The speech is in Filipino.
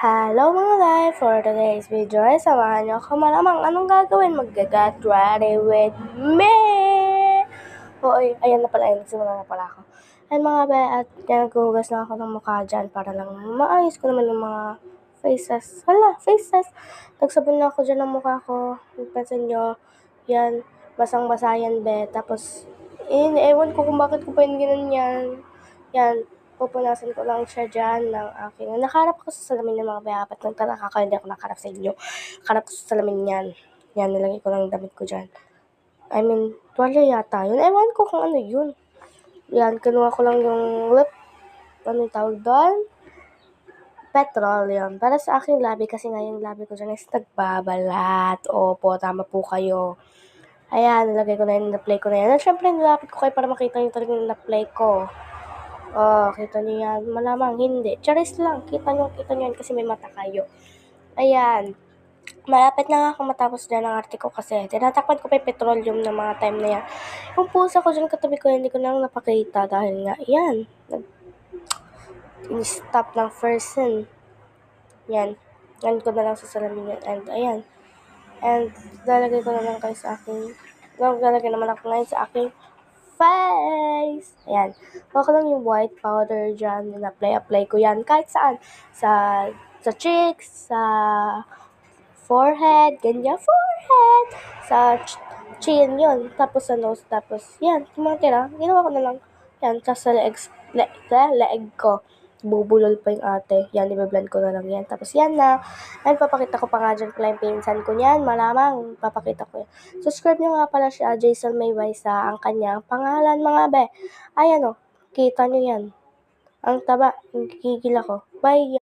Hello mga guys! For today's video ay samahan nyo ako malamang anong gagawin. Mag-get ready with me! Hoy, ayan na pala, nagsimula na pala ako. Ayan mga be, at naghuhugas na ako ng mukha dyan para lang maayos ko naman yung mga faces. Faces! Nagsabon na ako dyan ng mukha ko. Pansin nyo, yan, basang-basa yan be. Tapos, ewan ko kung bakit ko pa yun ganyan. Yan, pupunasan ko lang siya dyan ng aking... Nakaharap ko sa salamin ng mga bayapat. Nagtataka ka, hindi ako nakaharap sa inyo. Nakaharap ko sa salamin yan. Yan, nilagay ko lang damit ko dyan. Tuwalya yata yun. Ewan ko kung ano yun. Yan, kinuha ko lang yung lip... Ano yung tawag doon? Petroleum. Para sa aking labi, kasi nga yung labi ko dyan is nagbabalat. Opo, tama po kayo. Ayan, nilagay ko na yun, na-play ko na yan. At syempre, nilapit ko kayo para makita nyo talaga yung na-play ko. Kita nyo yan. Malamang hindi. Charis lang. Kita nyo yan kasi may mata kayo. Ayan. Malapit na nga ako matapos dyan ang arte ko kasi tinatakpan ko pa yung petroleum ng mga time na yan. Yung pusa ko dyan katabi ko, hindi ko na napakita dahil nga, yan. In-stop ng person. Yan. Yan ko na lang sa salamin yan. And, ayan. And, lalagay ko na lang kayo sa aking, lalagay naman ako ngayon sa aking face. Ayan. Baka lang yung white powder dyan. Na-apply ko yan. Kahit saan. Sa cheeks, sa forehead, ganyan. Forehead! Sa chin yun. Tapos sa nose. Tapos, yan. Tumatira. Ginawa ko na lang. Yan. Tapos sa leeg ko. Bubulol pa yung ate. Yan, i-blend ko na lang yan. Tapos yan na. Yan, papakita ko pa nga dyan pala yung pinsan ko niyan. Malamang, papakita ko yan. Subscribe nyo nga pala siya, Jason Mayway, sa ang kanyang pangalan, mga be. Ayan o, kita nyo yan. Ang taba, gigigil ako. Bye!